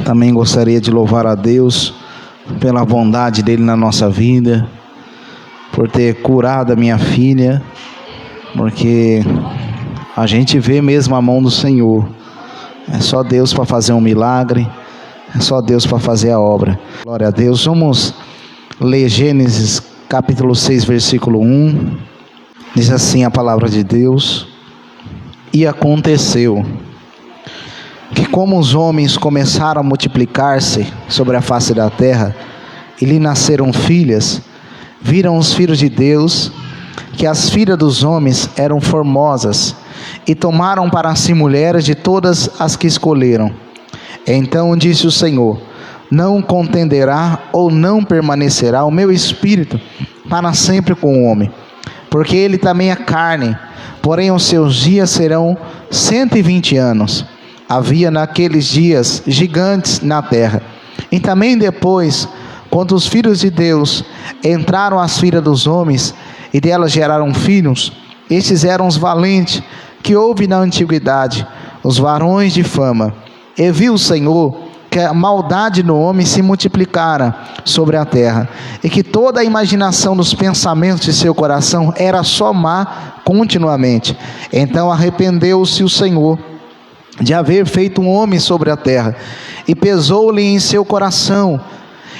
Também gostaria de louvar a Deus pela bondade dele na nossa vida, por ter curado a minha filha, porque a gente vê mesmo a mão do Senhor. É só Deus para fazer um milagre, é só Deus para fazer a obra. Glória a Deus. Vamos ler Gênesis capítulo 6, versículo 1. Diz assim a palavra de Deus: E aconteceu que, como os homens começaram a multiplicar-se sobre a face da terra, e lhe nasceram filhas, viram os filhos de Deus que as filhas dos homens eram formosas, e tomaram para si mulheres de todas as que escolheram. Então disse o Senhor: Não contenderá ou não permanecerá o meu espírito para sempre com o homem, porque ele também é carne, porém os seus dias serão 120 anos. Havia naqueles dias gigantes na terra. E também depois, quando os filhos de Deus entraram às filhas dos homens, e delas geraram filhos, estes eram os valentes que houve na antiguidade, os varões de fama. E viu o Senhor que a maldade no homem se multiplicara sobre a terra, e que toda a imaginação dos pensamentos de seu coração era só má continuamente. Então arrependeu-se o Senhor de haver feito um homem sobre a terra, e pesou-lhe em seu coração.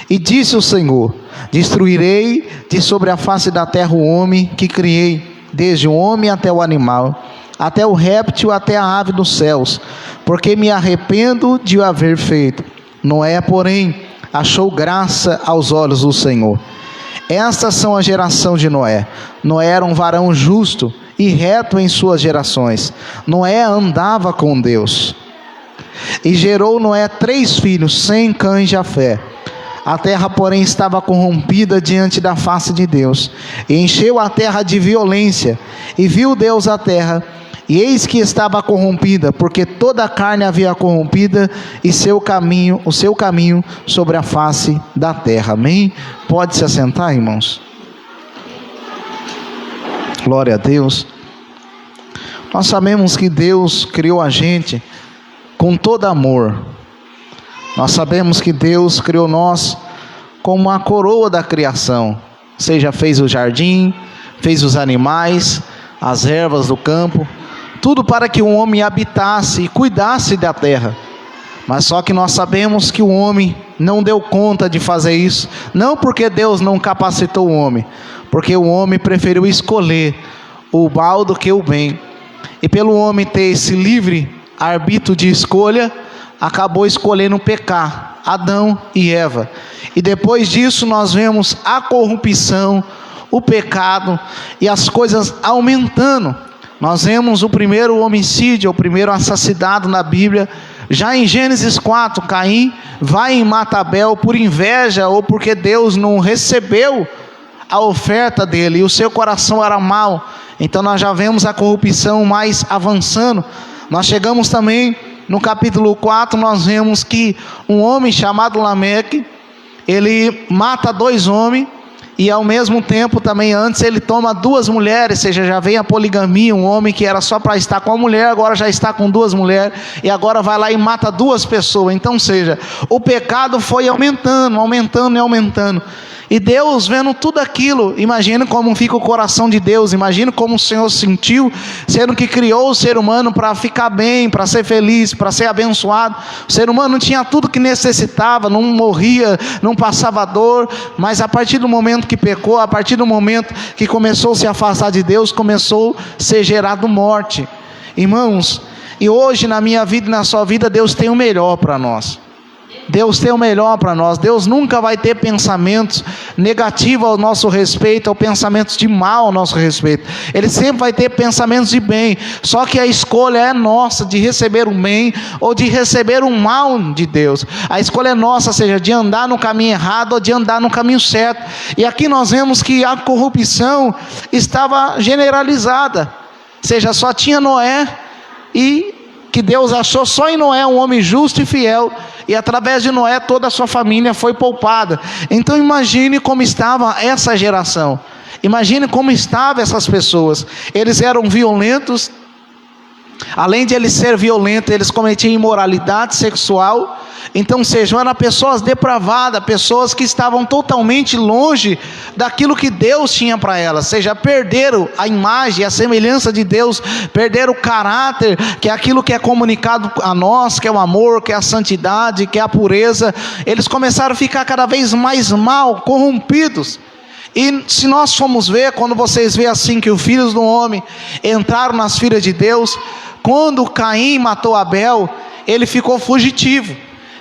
E disse o Senhor: Destruirei de sobre a face da terra o homem que criei, desde o homem até o animal, até o réptil, até a ave dos céus, porque me arrependo de o haver feito. Noé, porém, achou graça aos olhos do Senhor. Estas são a geração de Noé. Noé era um varão justo e reto em suas gerações. Noé andava com Deus. E gerou Noé 3 filhos, Sem, Cã e Jafé. A terra, porém, estava corrompida diante da face de Deus, e encheu a terra de violência. E viu Deus a terra, e eis que estava corrompida, porque toda a carne havia corrompida, e o seu caminho sobre a face da terra. Amém? Pode se assentar, irmãos. Glória a Deus. Nós sabemos que Deus criou a gente com todo amor. Nós sabemos que Deus criou nós como a coroa da criação. Ou seja, fez o jardim, fez os animais, as ervas do campo, tudo para que o homem habitasse e cuidasse da terra. Mas só que nós sabemos que o homem não deu conta de fazer isso, não porque Deus não capacitou o homem, porque o homem preferiu escolher o mal do que o bem. E pelo homem ter esse livre arbítrio de escolha, acabou escolhendo pecar, Adão e Eva. E depois disso nós vemos a corrupção, o pecado e as coisas aumentando. Nós vemos o primeiro homicídio, o primeiro assassinato na Bíblia, já em Gênesis 4, Caim vai e mata Abel por inveja, ou porque Deus não recebeu a oferta dele, e o seu coração era mau. Então nós já vemos a corrupção mais avançando. Nós chegamos também no capítulo 4, nós vemos que um homem chamado Lameque, ele mata 2 homens, e ao mesmo tempo também antes ele toma 2 mulheres, ou seja, já vem a poligamia. Um homem que era só para estar com a mulher, agora já está com 2 mulheres, e agora vai lá e mata 2 pessoas. Então, ou seja, o pecado foi aumentando, aumentando e aumentando. E Deus vendo tudo aquilo, imagina como fica o coração de Deus, imagina como o Senhor sentiu, sendo que criou o ser humano para ficar bem, para ser feliz, para ser abençoado. O ser humano tinha tudo que necessitava, não morria, não passava dor, mas a partir do momento que pecou, a partir do momento que começou a se afastar de Deus, começou a ser gerado morte. Irmãos, e hoje na minha vida e na sua vida, Deus tem o melhor para nós. Deus tem o melhor para nós. Deus nunca vai ter pensamentos negativos ao nosso respeito, ou pensamentos de mal ao nosso respeito. Ele sempre vai ter pensamentos de bem. Só que a escolha é nossa de receber o bem ou de receber o mal de Deus. A escolha é nossa, seja de andar no caminho errado ou de andar no caminho certo. E aqui nós vemos que a corrupção estava generalizada. Ou seja, só tinha Noé, e que Deus achou só em Noé um homem justo e fiel, e através de Noé toda a sua família foi poupada. Então imagine como estava essa geração, imagine como estavam essas pessoas. Eles eram violentos, além de eles ser violentos, eles cometiam imoralidade sexual, Então, eram pessoas depravadas, pessoas que estavam totalmente longe daquilo que Deus tinha para elas. Perderam a imagem, a semelhança de Deus, perderam o caráter, que é aquilo que é comunicado a nós, que é o amor, que é a santidade, que é a pureza. Eles começaram a ficar cada vez mais mal, corrompidos. E se nós formos ver, quando vocês veem assim que os filhos do homem entraram nas filhas de Deus, quando Caim matou Abel, ele ficou fugitivo.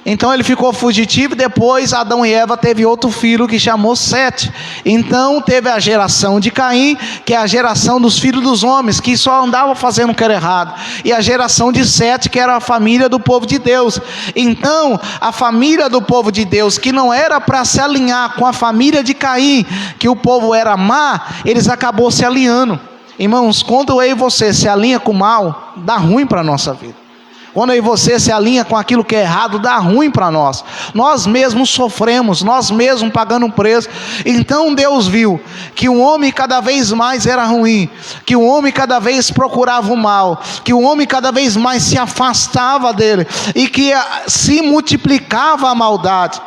Então ele ficou fugitivo, e depois Adão e Eva teve outro filho que chamou Sete. Então teve a geração de Caim, que é a geração dos filhos dos homens, que só andavam fazendo o que era errado, e a geração de Sete, que era a família do povo de Deus. Então a família do povo de Deus, que não era para se alinhar com a família de Caim, que o povo era má, eles acabou se alinhando. Irmãos, quando eu e você se alinha com o mal, dá ruim para a nossa vida. Quando eu e você se alinha com aquilo que é errado, dá ruim para nós. Nós mesmos sofremos, nós mesmos pagando um preço. Então Deus viu que o homem cada vez mais era ruim, que o homem cada vez procurava o mal, que o homem cada vez mais se afastava dele, e que se multiplicava a maldade.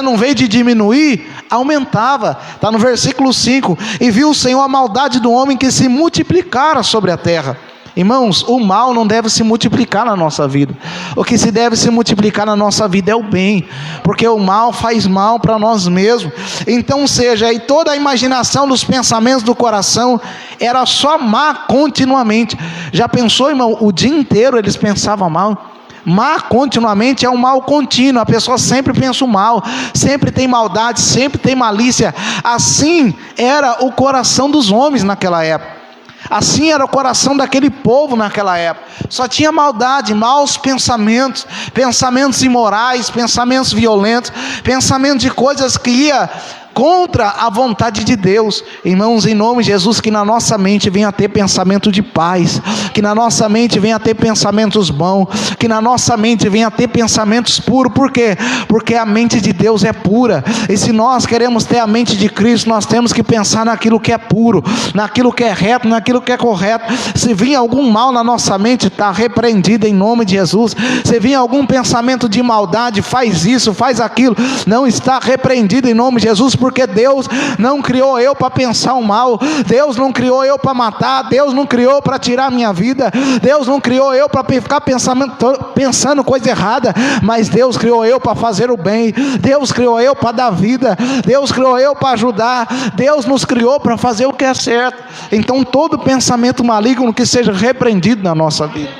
Não veio de diminuir, aumentava. Está no versículo 5. E viu o Senhor a maldade do homem que se multiplicara sobre a terra. Irmãos, o mal não deve se multiplicar na nossa vida. O que se deve se multiplicar na nossa vida é o bem, porque o mal faz mal para nós mesmos. Então, e toda a imaginação dos pensamentos do coração era só má continuamente. Já pensou, irmão, o dia inteiro eles pensavam mal? Má continuamente é um mal contínuo. A pessoa sempre pensa o mal, sempre tem maldade, sempre tem malícia. Assim era o coração dos homens naquela época. Assim era o coração daquele povo naquela época. Só tinha maldade, maus pensamentos, pensamentos imorais, pensamentos violentos, pensamentos de coisas que ia contra a vontade de Deus. Irmãos, em nome de Jesus, que na nossa mente venha a ter pensamento de paz, que na nossa mente venha a ter pensamentos bons, que na nossa mente venha a ter pensamentos puros. Por quê? Porque a mente de Deus é pura, e se nós queremos ter a mente de Cristo, nós temos que pensar naquilo que é puro, naquilo que é reto, naquilo que é correto. Se vir algum mal na nossa mente, está repreendido em nome de Jesus. Se vir algum pensamento de maldade, faz isso, faz aquilo, não está repreendido em nome de Jesus, porque Deus não criou eu para pensar o mal, Deus não criou eu para matar, Deus não criou para tirar a minha vida, Deus não criou eu para ficar pensando coisa errada, mas Deus criou eu para fazer o bem, Deus criou eu para dar vida, Deus criou eu para ajudar, Deus nos criou para fazer o que é certo. Então todo pensamento maligno que seja repreendido na nossa vida,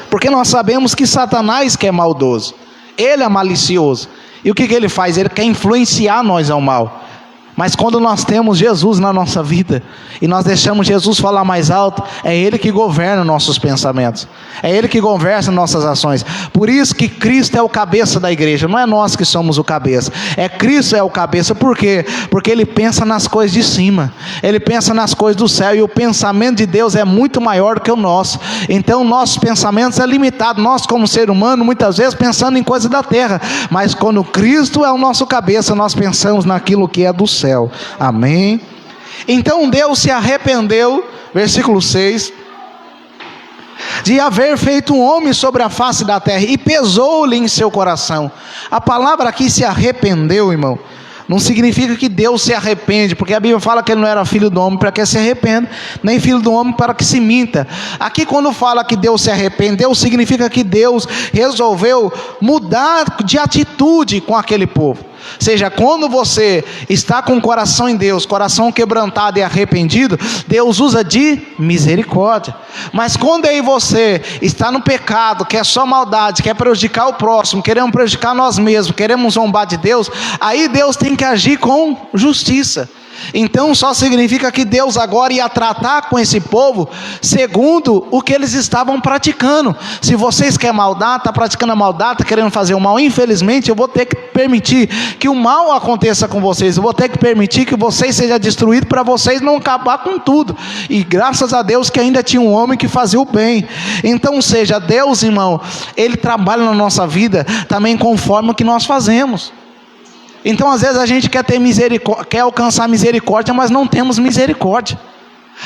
porque nós sabemos que Satanás que é maldoso, ele é malicioso. E o que ele faz? Ele quer influenciar nós ao mal. Mas quando nós temos Jesus na nossa vida, e nós deixamos Jesus falar mais alto, é Ele que governa nossos pensamentos, é Ele que governa nossas ações. Por isso que Cristo é o cabeça da igreja, não é nós que somos o cabeça, é Cristo é o cabeça. Por quê? Porque Ele pensa nas coisas de cima, Ele pensa nas coisas do céu, e o pensamento de Deus é muito maior do que o nosso. Então nossos pensamentos é limitado, nós como ser humano, muitas vezes pensando em coisas da terra, mas quando Cristo é o nosso cabeça, nós pensamos naquilo que é do céu. Amém? Então Deus se arrependeu, versículo 6, de haver feito um homem sobre a face da terra, e pesou-lhe em seu coração. A palavra aqui, se arrependeu, irmão, não significa que Deus se arrepende, porque a Bíblia fala que Ele não era filho do homem para que se arrependa, nem filho do homem para que se minta. Aqui quando fala que Deus se arrependeu, significa que Deus resolveu mudar de atitude com aquele povo. Ou seja, quando você está com o coração em Deus, coração quebrantado e arrependido, Deus usa de misericórdia. Mas quando aí você está no pecado, quer só maldade, quer prejudicar o próximo, queremos prejudicar nós mesmos, queremos zombar de Deus, aí Deus tem que agir com justiça. Então só significa que Deus agora ia tratar com esse povo segundo o que eles estavam praticando. Se vocês querem maldade, está praticando a maldade, está querendo fazer o mal, infelizmente eu vou ter que permitir que o mal aconteça com vocês, eu vou ter que permitir que vocês sejam destruídos, para vocês não acabar com tudo. E graças a Deus que ainda tinha um homem que fazia o bem. Então seja Deus, irmão, Ele trabalha na nossa vida também conforme o que nós fazemos. Então às vezes a gente quer ter misericórdia, quer alcançar misericórdia, mas não temos misericórdia.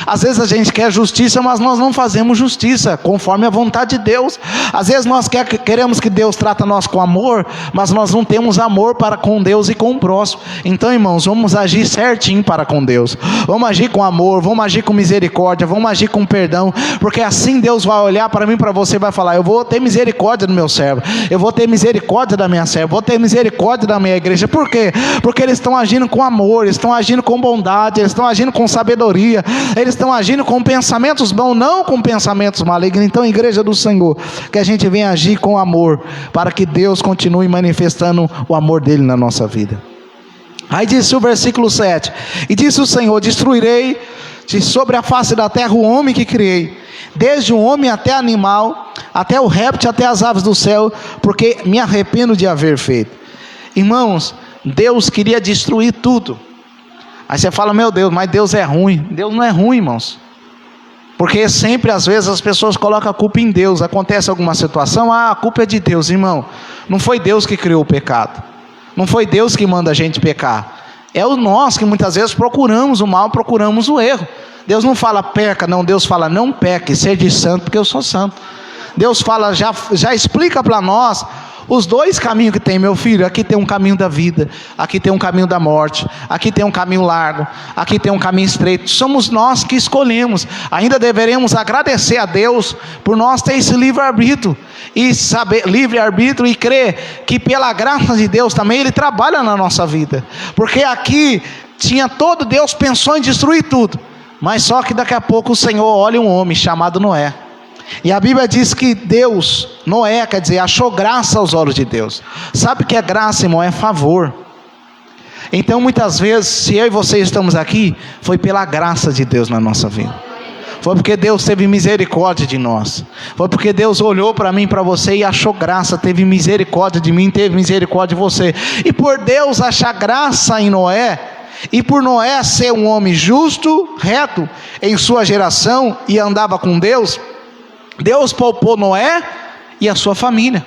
Às vezes a gente quer justiça, mas nós não fazemos justiça conforme a vontade de Deus. Às vezes nós queremos que Deus trata nós com amor, mas nós não temos amor para com Deus e com o próximo. Então, irmãos, vamos agir certinho para com Deus. Vamos agir com amor, vamos agir com misericórdia, vamos agir com perdão, porque assim Deus vai olhar para mim, para você e vai falar: eu vou ter misericórdia do meu servo, eu vou ter misericórdia da minha serva, vou ter misericórdia da minha igreja. Por quê? Porque eles estão agindo com amor, eles estão agindo com bondade, eles estão agindo com sabedoria, eles estão agindo com pensamentos bons, não com pensamentos malignos. Então, igreja do Senhor, que a gente venha agir com amor, para que Deus continue manifestando o amor dele na nossa vida. Aí disse o versículo 7: e disse o Senhor: destruirei de sobre a face da terra o homem que criei, desde o homem até animal, até o réptil, até as aves do céu, porque me arrependo de haver feito. Irmãos, Deus queria destruir tudo. Aí você fala: meu Deus, mas Deus é ruim. Deus não é ruim, irmãos. Porque sempre, às vezes, as pessoas colocam a culpa em Deus. Acontece alguma situação: a culpa é de Deus. Irmão, não foi Deus que criou o pecado. Não foi Deus que manda a gente pecar. É nós que muitas vezes procuramos o mal, procuramos o erro. Deus não fala peca, não. Deus fala: não peque, sede santo, porque eu sou santo. Deus fala, já explica para nós os dois caminhos que tem: meu filho, aqui tem um caminho da vida, aqui tem um caminho da morte, aqui tem um caminho largo, aqui tem um caminho estreito. Somos nós que escolhemos. Ainda deveremos agradecer a Deus por nós ter esse livre-arbítrio, e saber, livre-arbítrio, e crer que pela graça de Deus também Ele trabalha na nossa vida. Porque aqui tinha todo, Deus pensou em destruir tudo, mas só que daqui a pouco o Senhor olha um homem chamado Noé. E a Bíblia diz que Deus, Noé, quer dizer, achou graça aos olhos de Deus. Sabe o que é graça, irmão? É favor. Então muitas vezes, se eu e você estamos aqui, foi pela graça de Deus na nossa vida. Foi porque Deus teve misericórdia de nós. Foi porque Deus olhou para mim, para você, e achou graça, teve misericórdia de mim, teve misericórdia de você. E por Deus achar graça em Noé, e por Noé ser um homem justo, reto em sua geração, e andava com Deus, Deus poupou Noé e a sua família.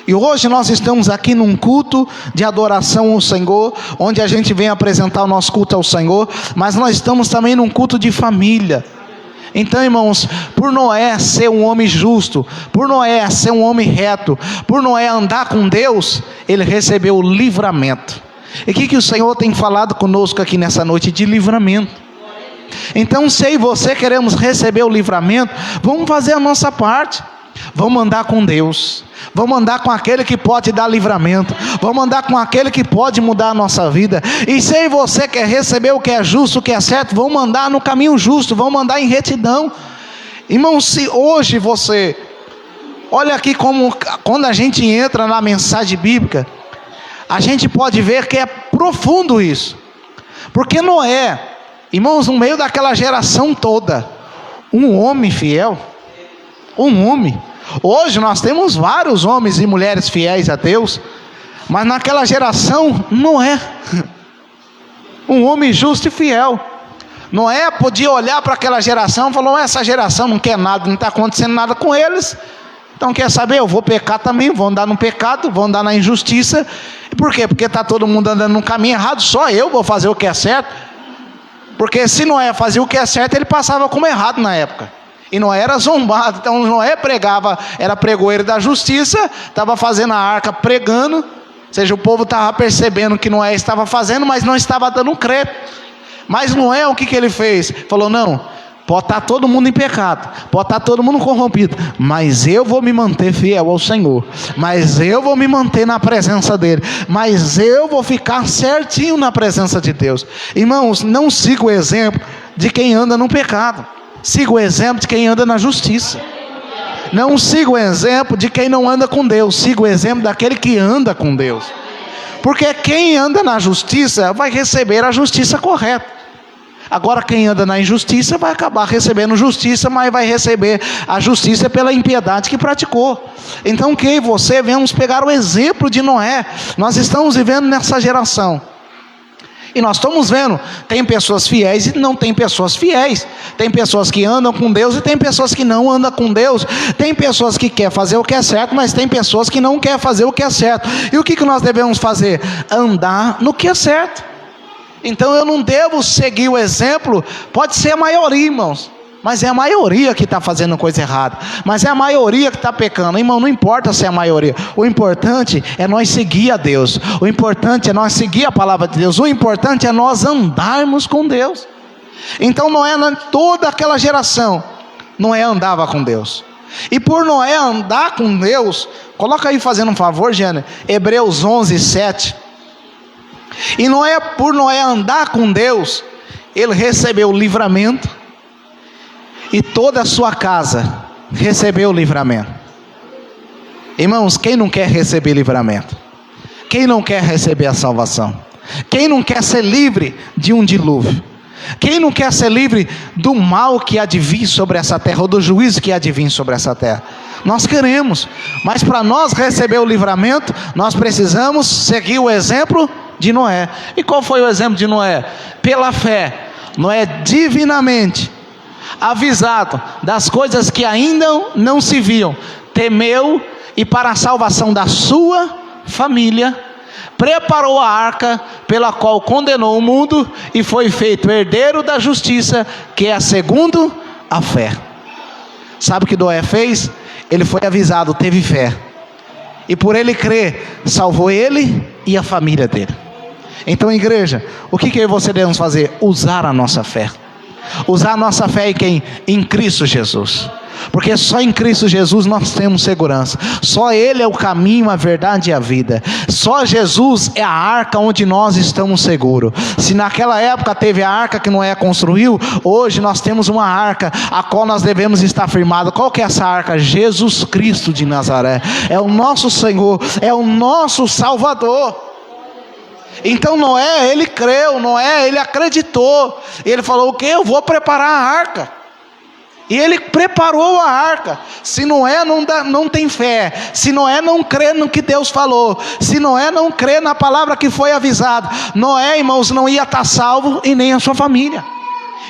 E hoje nós estamos aqui num culto de adoração ao Senhor, onde a gente vem apresentar o nosso culto ao Senhor, mas nós estamos também num culto de família. Então, irmãos, por Noé ser um homem justo, por Noé ser um homem reto, por Noé andar com Deus, ele recebeu o livramento. E o que o Senhor tem falado conosco aqui nessa noite? De livramento. Então, se eu e você queremos receber o livramento, vamos fazer a nossa parte. Vamos andar com Deus, vamos andar com aquele que pode dar livramento, vamos andar com aquele que pode mudar a nossa vida. E se eu e você quer receber o que é justo, o que é certo, vamos andar no caminho justo, vamos andar em retidão. Irmão, se hoje você, olha aqui como, quando a gente entra na mensagem bíblica, a gente pode ver que é profundo isso. Porque Noé, irmãos, no meio daquela geração toda, um homem fiel, um homem. Hoje nós temos vários homens e mulheres fiéis a Deus, mas naquela geração, Noé, um homem justo e fiel. Noé podia olhar para aquela geração e falar: essa geração não quer nada, não está acontecendo nada com eles, então quer saber, eu vou pecar também, vou andar no pecado, vou andar na injustiça. E por quê? Porque está todo mundo andando no caminho errado, só eu vou fazer o que é certo. Porque se Noé fazia o que é certo, ele passava como errado na época. E Noé era zombado. Então Noé pregava, era pregoeiro da justiça, estava fazendo a arca pregando, ou seja, o povo estava percebendo o que Noé estava fazendo, mas não estava dando crédito. Mas Noé, o que ele fez? Falou: não, pode estar todo mundo em pecado, pode estar todo mundo corrompido, mas eu vou me manter fiel ao Senhor, mas eu vou me manter na presença dele, mas eu vou ficar certinho na presença de Deus. Irmãos, não siga o exemplo de quem anda no pecado, siga o exemplo de quem anda na justiça. Não siga o exemplo de quem não anda com Deus, siga o exemplo daquele que anda com Deus. Porque quem anda na justiça vai receber a justiça correta. Agora quem anda na injustiça vai acabar recebendo justiça, mas vai receber a justiça pela impiedade que praticou. Então que eu e você venhamos pegar o exemplo de Noé. Nós estamos vivendo nessa geração. E nós estamos vendo, tem pessoas fiéis e não tem pessoas fiéis. Tem pessoas que andam com Deus e tem pessoas que não andam com Deus. Tem pessoas que querem fazer o que é certo, mas tem pessoas que não querem fazer o que é certo. E o que nós devemos fazer? Andar no que é certo. Então eu não devo seguir o exemplo. Pode ser a maioria, irmãos, mas é a maioria que está fazendo coisa errada, mas é a maioria que está pecando. Irmão, não importa se é a maioria, o importante é nós seguir a Deus, o importante é nós seguir a palavra de Deus, o importante é nós andarmos com Deus. Então Noé, toda aquela geração, Noé andava com Deus, e por Noé andar com Deus, coloca aí fazendo um favor, Jana, Hebreus 11, 7, e Noé, por Noé andar com Deus, ele recebeu o livramento, e toda a sua casa recebeu o livramento. Irmãos, quem não quer receber livramento? Quem não quer receber a salvação? Quem não quer ser livre de um dilúvio? Quem não quer ser livre do mal que há de vir sobre essa terra, ou do juízo que há de vir sobre essa terra? Nós queremos, mas para nós receber o livramento, nós precisamos seguir o exemplo de Noé. E qual foi o exemplo de Noé? Pela fé, Noé divinamente avisado das coisas que ainda não se viam, temeu, e para a salvação da sua família, preparou a arca, pela qual condenou o mundo, e foi feito herdeiro da justiça, que é segundo a fé. Sabe o que Noé fez? Ele foi avisado, teve fé, e por ele crer, salvou ele e a família dele. Então, igreja, o que eu e você devemos fazer? Usar a nossa fé. Usar a nossa fé em quem? Em Cristo Jesus. Porque só em Cristo Jesus nós temos segurança. Só Ele é o caminho, a verdade e a vida. Só Jesus é a arca onde nós estamos seguros. Se naquela época teve a arca que Noé construiu, hoje nós temos uma arca a qual nós devemos estar firmados. Qual que é essa arca? Jesus Cristo de Nazaré. É o nosso Senhor, é o nosso Salvador. Então Noé, ele creu, Noé, ele acreditou, ele falou: o que? Eu vou preparar a arca. E ele preparou a arca. Se Noé não tem fé, se Noé não crê no que Deus falou, se Noé não crê na palavra que foi avisado, Noé, irmãos, não ia estar salvo, e nem a sua família.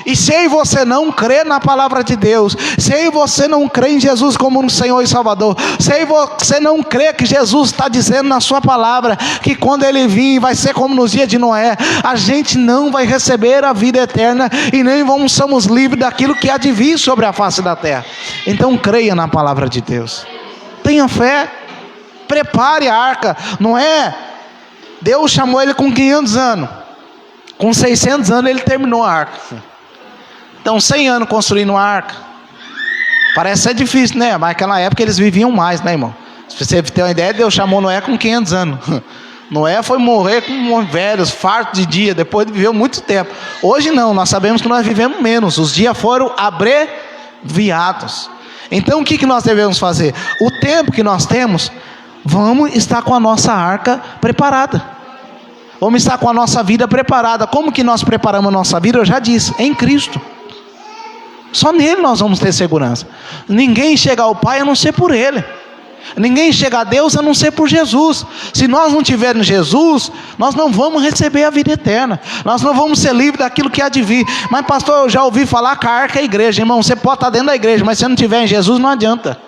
E se você não crê na palavra de Deus, se você não crê em Jesus como um Senhor e Salvador, se você não crê que Jesus está dizendo na sua palavra, que quando Ele vir vai ser como nos dias de Noé, a gente não vai receber a vida eterna, e nem somos livres daquilo que há de vir sobre a face da terra. Então creia na palavra de Deus, tenha fé, prepare a arca. Noé, Deus chamou ele com 500 anos, com 600 anos ele terminou a arca. Então 100 anos construindo uma arca, parece ser difícil, né? Mas naquela época eles viviam mais, né, irmão? Se você ter uma ideia, Deus chamou Noé com 500 anos. Noé foi morrer com velhos, fartos de dia, depois viveu muito tempo. Hoje não, nós sabemos que nós vivemos menos, os dias foram abreviados. Então o que nós devemos fazer? O tempo que nós temos, vamos estar com a nossa arca preparada, vamos estar com a nossa vida preparada. Como que nós preparamos a nossa vida? Eu já disse, em Cristo. Só nele nós vamos ter segurança. Ninguém chega ao Pai a não ser por Ele. Ninguém chega a Deus a não ser por Jesus. Se nós não tivermos Jesus, nós não vamos receber a vida eterna. Nós não vamos ser livres daquilo que há de vir. Mas pastor, eu já ouvi falar que a arca é a igreja. Irmão, você pode estar dentro da igreja, mas se você não tiver em Jesus, não adianta.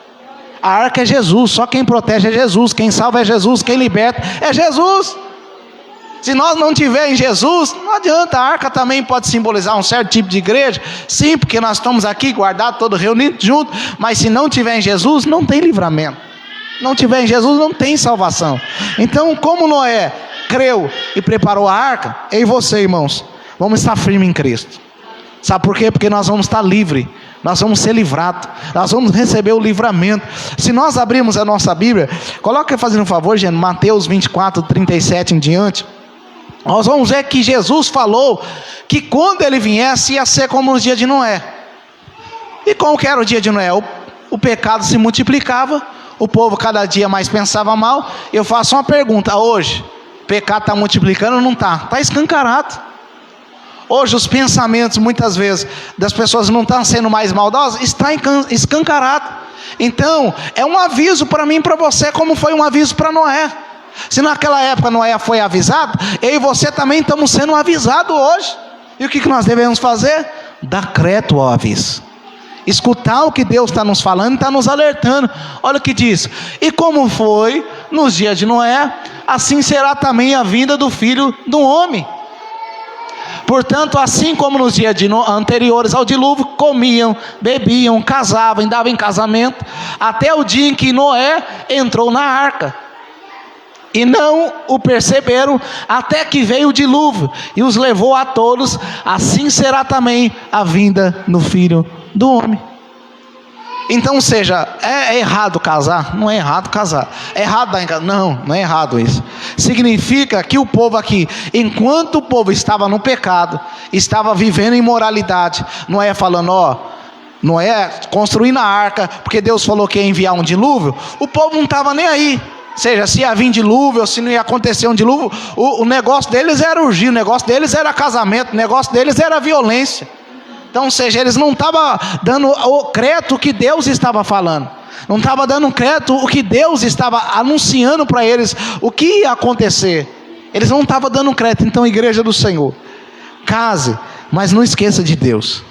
A arca é Jesus, só quem protege é Jesus, quem salva é Jesus, quem liberta é Jesus. Se nós não tivermos em Jesus, não adianta. A arca também pode simbolizar um certo tipo de igreja, sim, porque nós estamos aqui guardados, todos reunidos juntos, mas se não tiver em Jesus, não tem livramento. Não tiver em Jesus, não tem salvação. Então, como Noé creu e preparou a arca, eu e você, irmãos, vamos estar firmes em Cristo. Sabe por quê? Porque nós vamos estar livres, nós vamos ser livrados, nós vamos receber o livramento. Se nós abrirmos a nossa Bíblia, coloca fazendo um favor, gente, Mateus 24, 37 em diante. Nós vamos ver que Jesus falou que quando Ele viesse ia ser como nos dias de Noé. E como que era o dia de Noé? O pecado se multiplicava, o povo cada dia mais pensava mal. Eu faço uma pergunta hoje: o pecado está multiplicando ou não está? Está escancarado. Hoje os pensamentos muitas vezes das pessoas não estão sendo mais maldosos, está escancarado. Então é um aviso para mim e para você, como foi um aviso para Noé. Se naquela época Noé foi avisado, eu e você também estamos sendo avisados hoje. E o que nós devemos fazer? Dar crédito ao aviso, escutar o que Deus está nos falando, está nos alertando. Olha o que diz: e como foi nos dias de Noé, assim será também a vinda do Filho do Homem. Portanto, assim como nos dias anteriores ao dilúvio, comiam, bebiam, casavam, davam em casamento, até o dia em que Noé entrou na arca. E não o perceberam, até que veio o dilúvio e os levou a todos. Assim será também a vinda do Filho do Homem. Então, seja, é errado casar? Não é errado casar. É errado dar em casa? Não, não é errado isso. Significa que o povo aqui, enquanto o povo estava no pecado, estava vivendo em imoralidade. Não é falando, não é construindo a arca, porque Deus falou que ia enviar um dilúvio. O povo não estava nem aí. Seja, se ia vir dilúvio ou se não ia acontecer um dilúvio, o negócio deles era urgir, o negócio deles era casamento, o negócio deles era violência. Então, ou seja, eles não estavam dando o crédito que Deus estava falando. Não estavam dando crédito o que Deus estava anunciando para eles, o que ia acontecer. Eles não estavam dando crédito. Então, igreja do Senhor, case, mas não esqueça de Deus.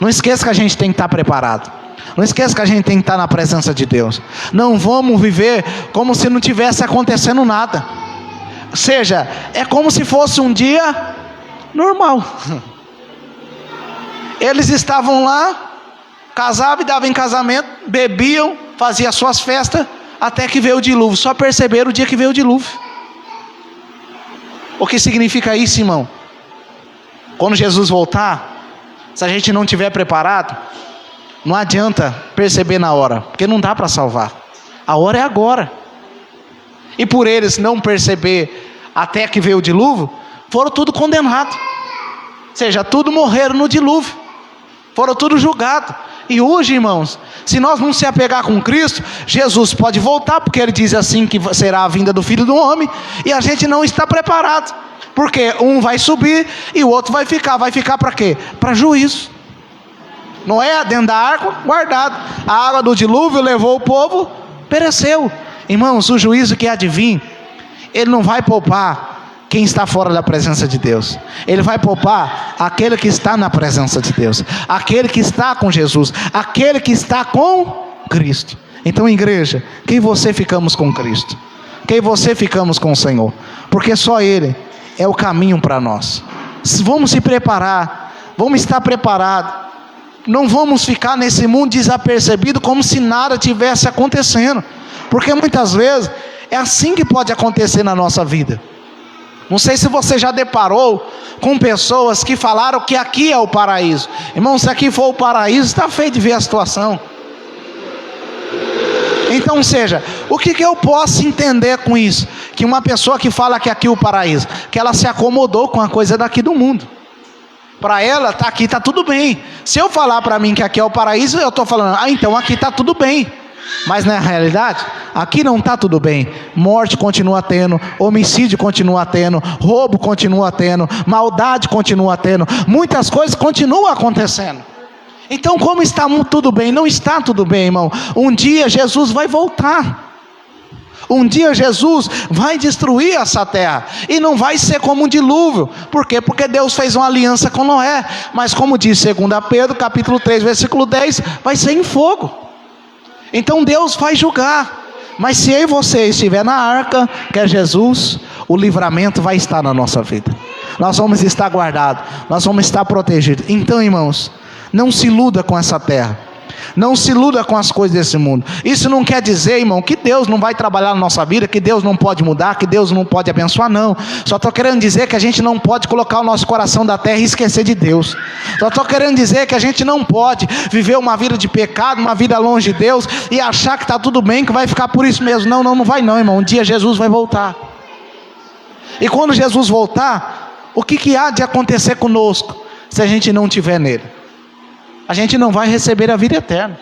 Não esqueça que a gente tem que estar preparado. Não esqueça que a gente tem que estar na presença de Deus. Não vamos viver como se não tivesse acontecendo nada. Ou seja, é como se fosse um dia normal. Eles estavam lá, casavam e davam em casamento, bebiam, faziam suas festas, até que veio o dilúvio. Só perceberam o dia que veio o dilúvio. O que significa isso, irmão? Quando Jesus voltar, se a gente não estiver preparado, não adianta perceber na hora, porque não dá para salvar. A hora é agora. E por eles não perceber até que veio o dilúvio, foram tudo condenados. Ou seja, tudo morreram no dilúvio. Foram tudo julgados. E hoje, irmãos, se nós não se apegar com Cristo, Jesus pode voltar, porque Ele diz assim que será a vinda do Filho do Homem, e a gente não está preparado. Porque um vai subir e o outro vai ficar. Vai ficar para quê? Para juízo. Noé dentro da arca, guardado. A água do dilúvio levou o povo, pereceu. Irmãos, o juízo que há de vir, ele não vai poupar quem está fora da presença de Deus. Ele vai poupar aquele que está na presença de Deus, aquele que está com Jesus, aquele que está com Cristo. Então, igreja, quem você ficamos com Cristo? Quem você ficamos com o Senhor? Porque só Ele é o caminho para nós. Vamos se preparar, vamos estar preparados. Não vamos ficar nesse mundo desapercebido como se nada tivesse acontecendo, porque muitas vezes é assim que pode acontecer na nossa vida. Não sei se você já deparou com pessoas que falaram que aqui é o paraíso. Irmão, se aqui for o paraíso, está feio de ver a situação. Então, seja, o que eu posso entender com isso? Que uma pessoa que fala que aqui é o paraíso, que ela se acomodou com a coisa daqui do mundo. Para ela, tá aqui está tudo bem. Se eu falar para mim que aqui é o paraíso, eu estou falando, então aqui está tudo bem. Mas na realidade, aqui não está tudo bem. Morte continua tendo, homicídio continua tendo, roubo continua tendo, maldade continua tendo, muitas coisas continuam acontecendo. Então, como está tudo bem? Não está tudo bem, irmão. Um dia Jesus vai voltar. Um dia Jesus vai destruir essa terra, e não vai ser como um dilúvio. Por quê? Porque Deus fez uma aliança com Noé. Mas como diz 2 Pedro, capítulo 3, versículo 10, vai ser em fogo. Então Deus vai julgar. Mas se eu e você estiver na arca, que é Jesus, o livramento vai estar na nossa vida. Nós vamos estar guardados, nós vamos estar protegidos. Então, irmãos, não se iluda com essa terra. Não se iluda com as coisas desse mundo. Isso não quer dizer, irmão, que Deus não vai trabalhar na nossa vida, que Deus não pode mudar, que Deus não pode abençoar, não. Só estou querendo dizer que a gente não pode colocar o nosso coração da terra e esquecer de Deus. Só estou querendo dizer que a gente não pode viver uma vida de pecado, uma vida longe de Deus, e achar que está tudo bem, que vai ficar por isso mesmo. Não vai não, irmão. Um dia Jesus vai voltar. E quando Jesus voltar, o que há de acontecer conosco, se a gente não estiver nele? A gente não vai receber a vida eterna.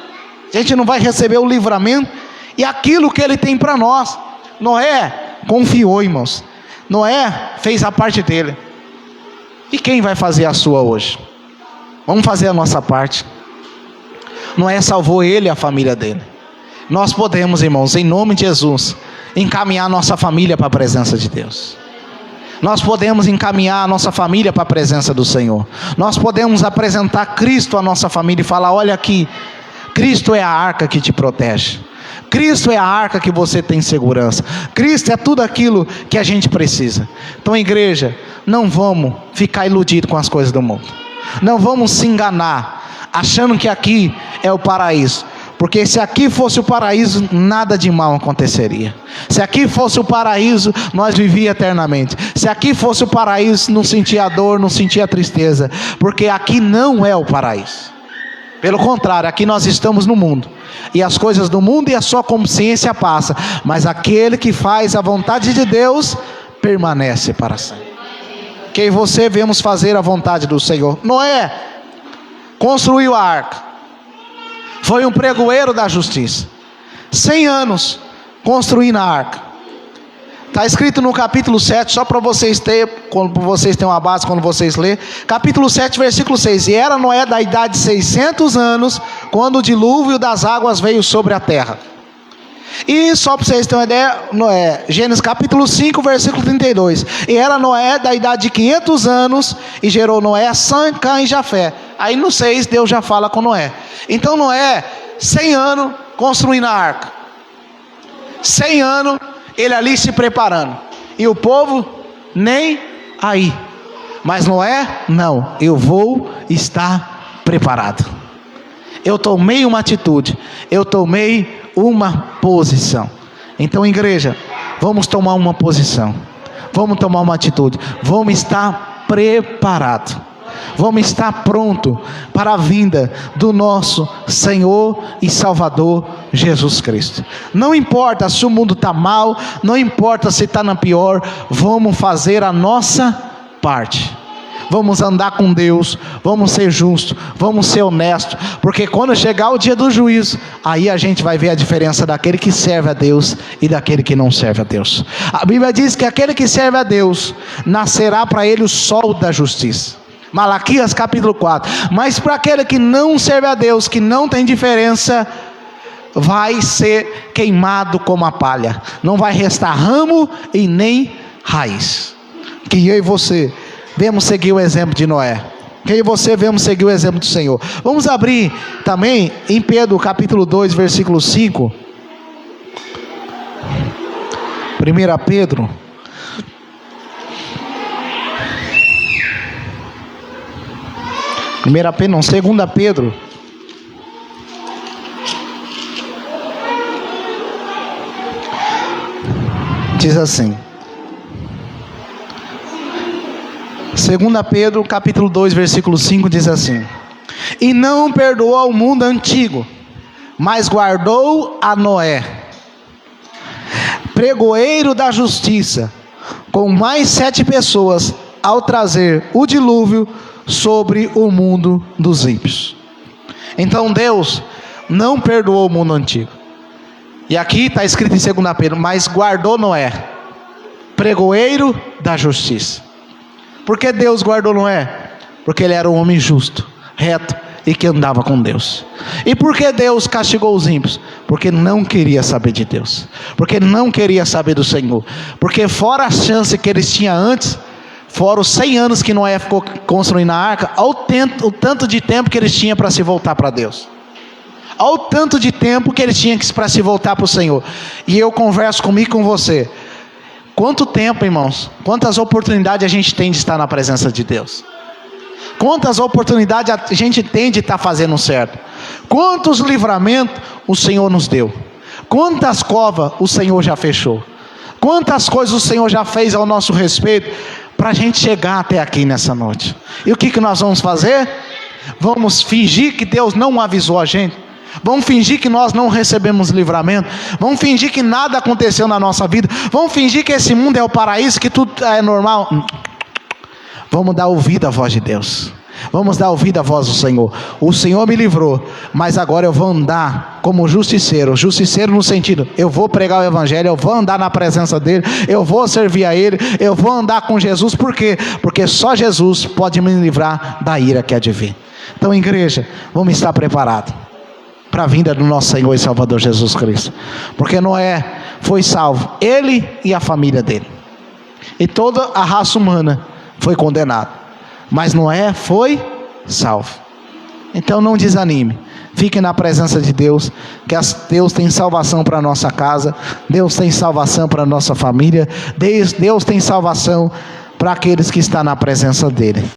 A gente não vai receber o livramento e aquilo que Ele tem para nós. Noé confiou, irmãos. Noé fez a parte dele. E quem vai fazer a sua hoje? Vamos fazer a nossa parte. Noé salvou ele e a família dele. Nós podemos, irmãos, em nome de Jesus, encaminhar a nossa família para a presença de Deus. Nós podemos encaminhar a nossa família para a presença do Senhor. Nós podemos apresentar Cristo à nossa família e falar: olha aqui, Cristo é a arca que te protege. Cristo é a arca que você tem segurança. Cristo é tudo aquilo que a gente precisa. Então, igreja, não vamos ficar iludidos com as coisas do mundo. Não vamos se enganar, achando que aqui é o paraíso. Porque se aqui fosse o paraíso, nada de mal aconteceria. Se aqui fosse o paraíso, nós vivíamos eternamente. Se aqui fosse o paraíso, não sentia a dor, não sentia a tristeza. Porque aqui não é o paraíso. Pelo contrário, aqui nós estamos no mundo. E as coisas do mundo e a sua consciência passam. Mas aquele que faz a vontade de Deus, permanece para sempre. Que você vemos fazer a vontade do Senhor. Noé construiu a arca. Foi um pregoeiro da justiça. 100 anos construindo a arca. Está escrito no capítulo 7, só para vocês terem uma base quando vocês lerem. Capítulo 7, versículo 6. E era Noé da idade de 600 anos, quando o dilúvio das águas veio sobre a terra. E só para vocês terem uma ideia, Gênesis capítulo 5, versículo 32. E era Noé da idade de 500 anos, e gerou Noé, Sem, Cã e Jafé. Aí no 6, Deus já fala com Noé. Então Noé, 100 anos, construindo a arca. 100 anos, ele ali se preparando. E o povo, nem aí. Mas Noé, não, eu vou estar preparado. Eu tomei uma atitude, eu tomei uma posição. Então, igreja, vamos tomar uma posição, vamos tomar uma atitude, vamos estar preparados, vamos estar pronto para a vinda do nosso Senhor e Salvador Jesus Cristo. Não importa se o mundo está mal, não importa se está na pior, vamos fazer a nossa parte. Vamos andar com Deus, vamos ser justos, vamos ser honestos, porque quando chegar o dia do juízo, aí a gente vai ver a diferença daquele que serve a Deus e daquele que não serve a Deus. A Bíblia diz que aquele que serve a Deus, nascerá para ele o sol da justiça. Malaquias capítulo 4. Mas para aquele que não serve a Deus, que não tem diferença, vai ser queimado como a palha. Não vai restar ramo e nem raiz. Que eu e você vemos seguir o exemplo de Noé. Que eu e você vemos seguir o exemplo do Senhor. Vamos abrir também em Pedro capítulo 2, versículo 5. 1 Pedro. Não, 2 Pedro. Diz assim. 2 Pedro, capítulo 2, versículo 5, diz assim: E não perdoou o mundo antigo, mas guardou a Noé, pregoeiro da justiça, com mais 7 pessoas, ao trazer o dilúvio sobre o mundo dos ímpios. Então Deus não perdoou o mundo antigo. E aqui está escrito em 2 Pedro, mas guardou Noé, pregoeiro da justiça. Por que Deus guardou Noé? Porque ele era um homem justo, reto e que andava com Deus. E por que Deus castigou os ímpios? Porque não queria saber de Deus, porque não queria saber do Senhor, porque fora a chance que eles tinham antes, fora os 100 anos que Noé ficou construindo a arca, o tanto de tempo que eles tinham para se voltar para Deus, ao tanto de tempo que eles tinham para se voltar para o Senhor. E eu converso comigo e com você, quanto tempo, irmãos, quantas oportunidades a gente tem de estar na presença de Deus? Quantas oportunidades a gente tem de estar fazendo certo? Quantos livramentos o Senhor nos deu? Quantas covas o Senhor já fechou? Quantas coisas o Senhor já fez ao nosso respeito, para a gente chegar até aqui nessa noite? E o que nós vamos fazer? Vamos fingir que Deus não avisou a gente? Vamos fingir que nós não recebemos livramento? Vamos fingir que nada aconteceu na nossa vida? Vamos fingir que esse mundo é o paraíso, que tudo é normal? Vamos dar ouvido à voz de Deus. Vamos dar ouvido à voz do Senhor. O Senhor me livrou, mas agora eu vou andar como justiceiro. Justiceiro no sentido, eu vou pregar o Evangelho, eu vou andar na presença dEle, eu vou servir a Ele, eu vou andar com Jesus. Por quê? Porque só Jesus pode me livrar da ira que há de vir. Então, igreja, vamos estar preparados para a vinda do nosso Senhor e Salvador Jesus Cristo. Porque Noé foi salvo, ele e a família dele. E toda a raça humana foi condenada, mas Noé foi salvo. Então não desanime. Fique na presença de Deus, que Deus tem salvação para a nossa casa, Deus tem salvação para a nossa família, Deus tem salvação para aqueles que estão na presença dEle.